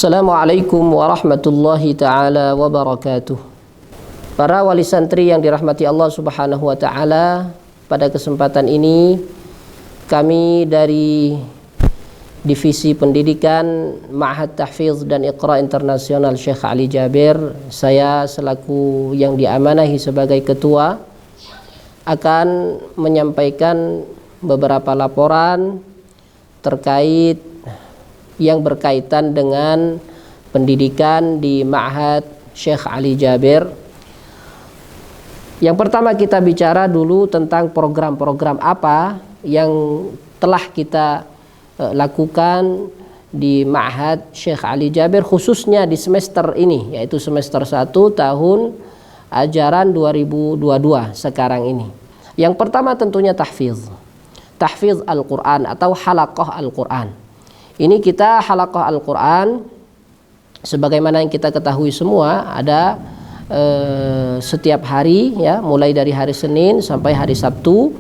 Assalamualaikum warahmatullahi ta'ala wabarakatuh. Para wali santri yang dirahmati Allah subhanahu wa ta'ala, pada kesempatan ini kami dari Divisi Pendidikan Ma'had Tahfidz dan Iqra Internasional Syekh Ali Jabir, saya selaku yang diamanahi sebagai ketua akan menyampaikan beberapa laporan terkait yang berkaitan dengan pendidikan di Ma'had Syekh Ali Jabir. Yang pertama kita bicara dulu tentang program-program apa yang telah kita lakukan di Ma'had Syekh Ali Jabir, khususnya di semester ini, yaitu semester 1 tahun ajaran 2022 sekarang ini. Yang pertama tentunya tahfidz Al-Quran atau halaqah Al-Quran. Ini kita halaqah Al-Quran, sebagaimana yang kita ketahui semua, ada setiap hari, ya, mulai dari hari Senin sampai hari Sabtu,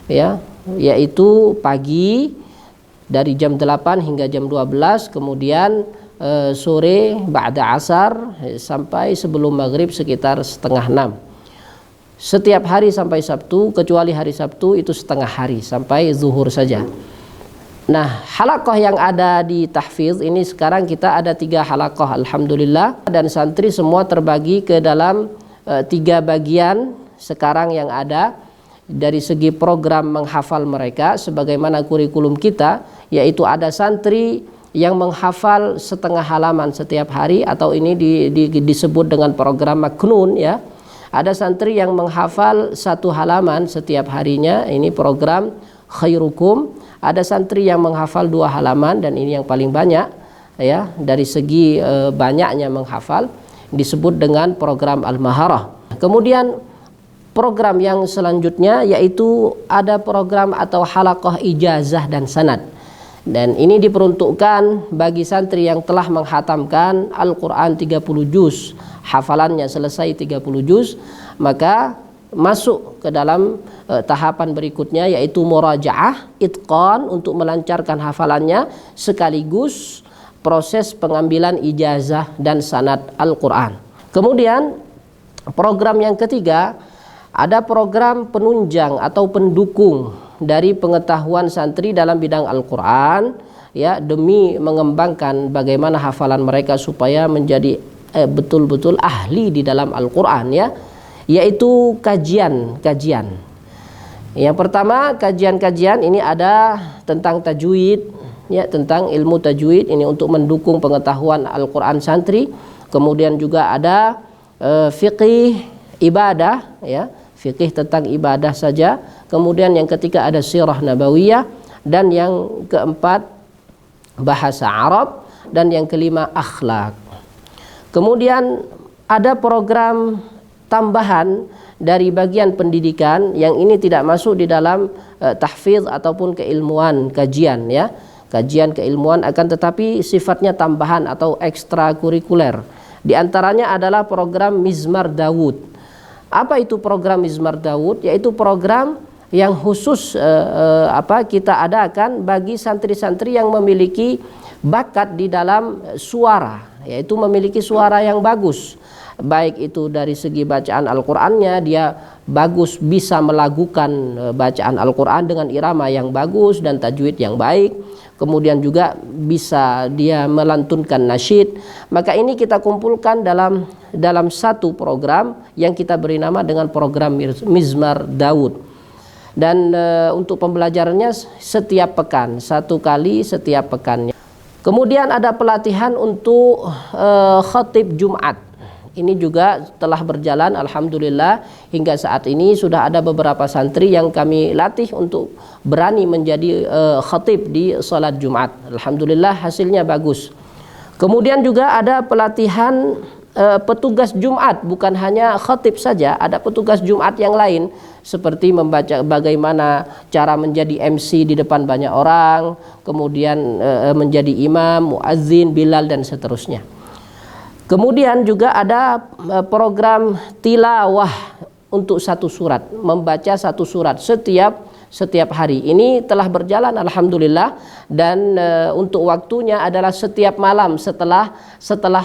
ya, yaitu pagi dari jam 8 hingga jam 12, kemudian sore ba'da asar sampai sebelum maghrib sekitar setengah 6. Setiap hari sampai Sabtu, kecuali hari Sabtu itu setengah hari sampai zuhur saja. Nah, halaqah yang ada di tahfidz ini sekarang kita ada 3 halaqah, alhamdulillah, dan santri semua terbagi ke dalam 3 bagian sekarang yang ada. Dari segi program menghafal mereka sebagaimana kurikulum kita, yaitu ada santri yang menghafal setengah halaman setiap hari, atau ini disebut dengan program maknun, ya. Ada santri yang menghafal 1 halaman setiap harinya, ini program khairukum. Ada santri yang menghafal 2 halaman, dan ini yang paling banyak, ya, dari segi banyaknya menghafal, disebut dengan program Al-Maharah. Kemudian program yang selanjutnya yaitu ada program atau halaqah ijazah dan sanad. Dan ini diperuntukkan bagi santri yang telah menghatamkan Al-Quran 30 juz, hafalannya selesai 30 juz, maka masuk ke dalam tahapan berikutnya, yaitu murajaah, itqan, untuk melancarkan hafalannya, sekaligus proses pengambilan ijazah dan sanad Al-Quran. Kemudian program yang ketiga, ada program penunjang atau pendukung dari pengetahuan santri dalam bidang Al-Quran, ya, demi mengembangkan bagaimana hafalan mereka supaya menjadi betul-betul ahli di dalam Al-Quran, ya, yaitu kajian-kajian. Yang pertama, kajian-kajian ini ada tentang tajwid, ya, tentang ilmu tajwid, ini untuk mendukung pengetahuan Al-Quran santri. Kemudian juga ada fiqih ibadah, ya, fiqih tentang ibadah saja. Kemudian yang ketiga ada sirah nabawiyah, dan yang keempat bahasa Arab, dan yang kelima akhlak. Kemudian ada program tambahan dari bagian pendidikan yang ini tidak masuk di dalam tahfidz ataupun keilmuan kajian, ya, kajian keilmuan, akan tetapi sifatnya tambahan atau ekstrakurikuler. Di antaranya adalah program Mizmar Daud. Apa itu program Mizmar Daud? Yaitu program yang khusus kita adakan bagi santri-santri yang memiliki bakat di dalam suara, yaitu memiliki suara yang bagus, baik itu dari segi bacaan Al-Qur'annya, dia bagus, bisa melakukan bacaan Al-Qur'an dengan irama yang bagus dan tajwid yang baik. Kemudian juga bisa dia melantunkan nasyid. Maka ini kita kumpulkan dalam satu program yang kita beri nama dengan program Mizmar Daud. Dan untuk pembelajarannya setiap pekan, 1 kali setiap pekannya. Kemudian ada pelatihan untuk khatib Jumat. Ini juga telah berjalan, alhamdulillah, hingga saat ini sudah ada beberapa santri yang kami latih untuk berani menjadi khatib di salat Jumat. Alhamdulillah hasilnya bagus. Kemudian juga ada pelatihan petugas Jumat, bukan hanya khatib saja, ada petugas Jumat yang lain, seperti membaca bagaimana cara menjadi MC di depan banyak orang, kemudian menjadi imam, muazzin, bilal, dan seterusnya. Kemudian juga ada program tilawah untuk 1 surat, membaca 1 surat setiap setiap hari. Ini telah berjalan alhamdulillah, dan untuk waktunya adalah setiap malam setelah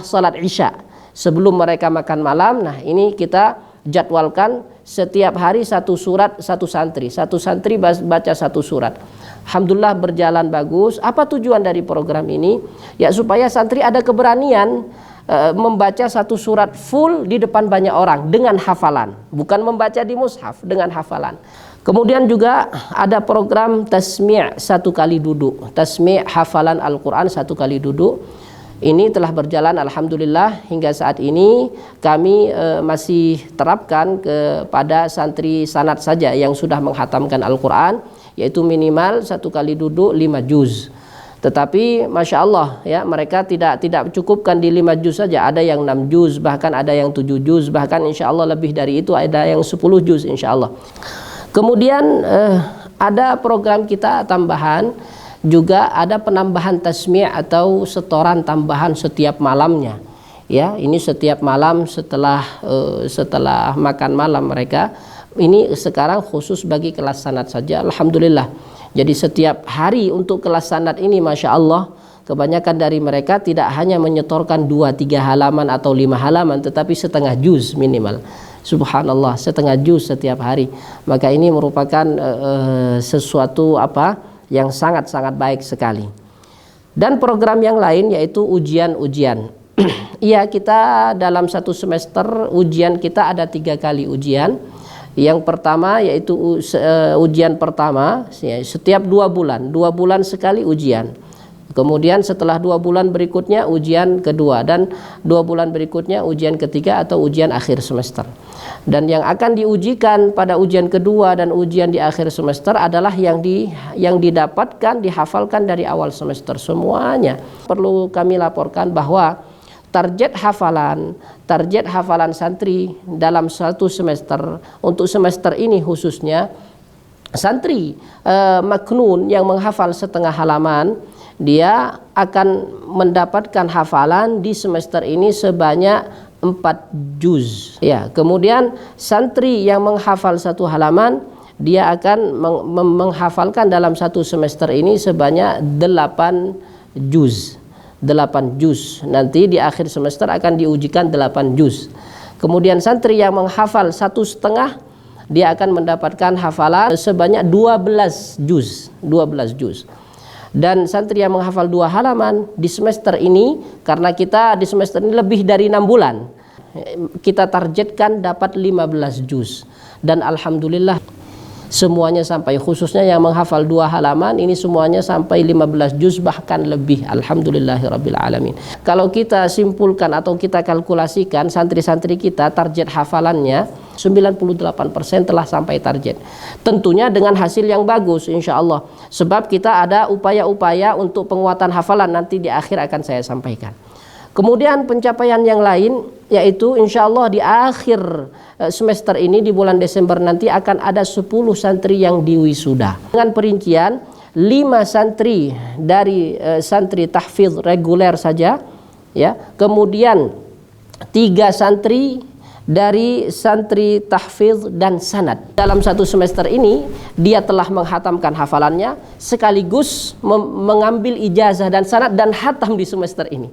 salat Isya, sebelum mereka makan malam. Nah, ini kita jadwalkan setiap hari satu surat, satu santri baca satu surat. Alhamdulillah berjalan bagus. Apa tujuan dari program ini? Ya supaya santri ada keberanian membaca satu surat full di depan banyak orang dengan hafalan, bukan membaca di mushaf, dengan hafalan. Kemudian juga ada program tasmi' satu kali duduk, tasmi' hafalan Al-Quran satu kali duduk. Ini telah berjalan alhamdulillah hingga saat ini. Kami masih terapkan kepada santri sanad saja yang sudah menghatamkan Al-Quran, yaitu minimal satu kali duduk 5 juz. Tetapi Masya Allah ya, mereka tidak cukupkan di 5 juz saja. Ada yang 6 juz, bahkan ada yang 7 juz, bahkan insya Allah lebih dari itu, ada yang 10 juz insya Allah. Kemudian ada program kita tambahan, juga ada penambahan tasmi' atau setoran tambahan setiap malamnya. Ya, ini setiap malam setelah makan malam mereka. Ini sekarang khusus bagi kelas sanad saja, alhamdulillah. Jadi setiap hari untuk kelas sanad ini Masya Allah, kebanyakan dari mereka tidak hanya menyetorkan 2-3 halaman atau 5 halaman, tetapi setengah juz minimal. Subhanallah, setengah juz setiap hari. Maka ini merupakan sesuatu yang sangat-sangat baik sekali. Dan program yang lain yaitu ujian-ujian. Iya, kita dalam satu semester ujian kita ada 3 kali ujian. Yang pertama yaitu ujian pertama setiap 2 bulan sekali ujian. Kemudian setelah 2 bulan berikutnya ujian kedua, dan 2 bulan berikutnya ujian ketiga atau ujian akhir semester. Dan yang akan diujikan pada ujian kedua dan ujian di akhir semester adalah yang didapatkan, dihafalkan dari awal semester semuanya. Perlu kami laporkan bahwa target hafalan santri dalam satu semester, untuk semester ini khususnya, santri maknun yang menghafal setengah halaman, dia akan mendapatkan hafalan di semester ini sebanyak 4 juz. Ya, kemudian santri yang menghafal 1 halaman, dia akan menghafalkan dalam satu semester ini sebanyak 8 juz. 8 juz. Nanti di akhir semester akan diujikan 8 juz. Kemudian santri yang menghafal 1,5, dia akan mendapatkan hafalan sebanyak 12 juz. 12 juz. Dan santri yang menghafal 2 halaman di semester ini, karena kita di semester ini lebih dari 6 bulan, kita targetkan dapat 15 juz. Dan alhamdulillah semuanya sampai, khususnya yang menghafal 2 halaman ini semuanya sampai 15 juz bahkan lebih, alhamdulillahirabbil alamin. Kalau kita simpulkan atau kita kalkulasikan, santri-santri kita target hafalannya 98% telah sampai target. Tentunya dengan hasil yang bagus insya Allah, sebab kita ada upaya-upaya untuk penguatan hafalan, nanti di akhir akan saya sampaikan. Kemudian pencapaian yang lain yaitu insya Allah di akhir semester ini, di bulan Desember nanti akan ada 10 santri yang diwisuda. Dengan perincian 5 santri dari santri tahfidz reguler saja, ya. Kemudian 3 santri dari santri tahfidz dan sanad. Dalam satu semester ini dia telah menghatamkan hafalannya sekaligus mengambil ijazah dan sanad dan hatam di semester ini.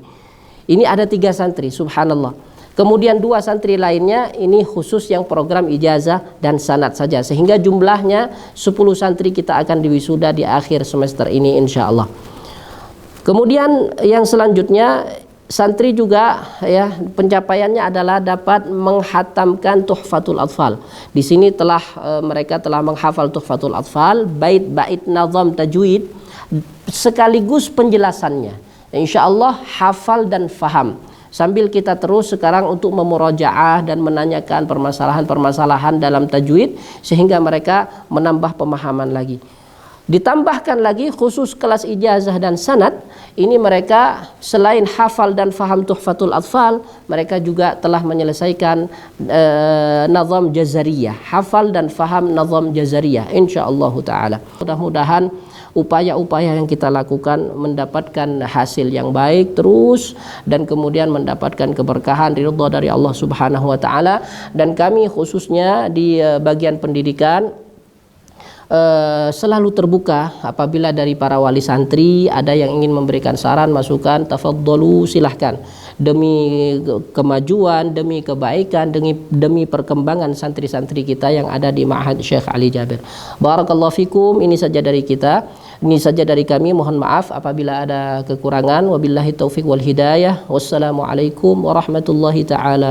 Ini ada 3 santri, subhanallah. Kemudian 2 santri lainnya ini khusus yang program ijazah dan sanad saja, sehingga jumlahnya 10 santri kita akan diwisuda di akhir semester ini insya Allah. Kemudian yang selanjutnya, santri juga ya pencapaiannya adalah dapat menghatamkan Tuhfatul Atfal. Di sini mereka telah menghafal Tuhfatul Atfal, bait-bait nazam tajwid sekaligus penjelasannya. Insya Allah hafal dan faham. Sambil kita terus sekarang untuk memurajaah dan menanyakan permasalahan-permasalahan dalam tajwid, sehingga mereka menambah pemahaman lagi. Ditambahkan lagi khusus kelas ijazah dan sanad, ini mereka selain hafal dan faham Tuhfatul Atfal, mereka juga telah menyelesaikan nazam jazariyah, hafal dan faham nazam jazariyah insyaallah taala. Mudah-mudahan upaya-upaya yang kita lakukan mendapatkan hasil yang baik terus, dan kemudian mendapatkan keberkahan ridha dari Allah Subhanahu wa taala. Dan kami khususnya di bagian pendidikan selalu terbuka apabila dari para wali santri ada yang ingin memberikan saran, masukan, tafadhalu, silahkan. Demi kemajuan, demi kebaikan, demi perkembangan santri-santri kita yang ada di Ma'had Syekh Ali Jabir. Barakallahu fikum. Ini saja dari kita. Ini saja dari kami. Mohon maaf apabila ada kekurangan. Wabillahi taufiq wal hidayah. Wassalamualaikum warahmatullahi taala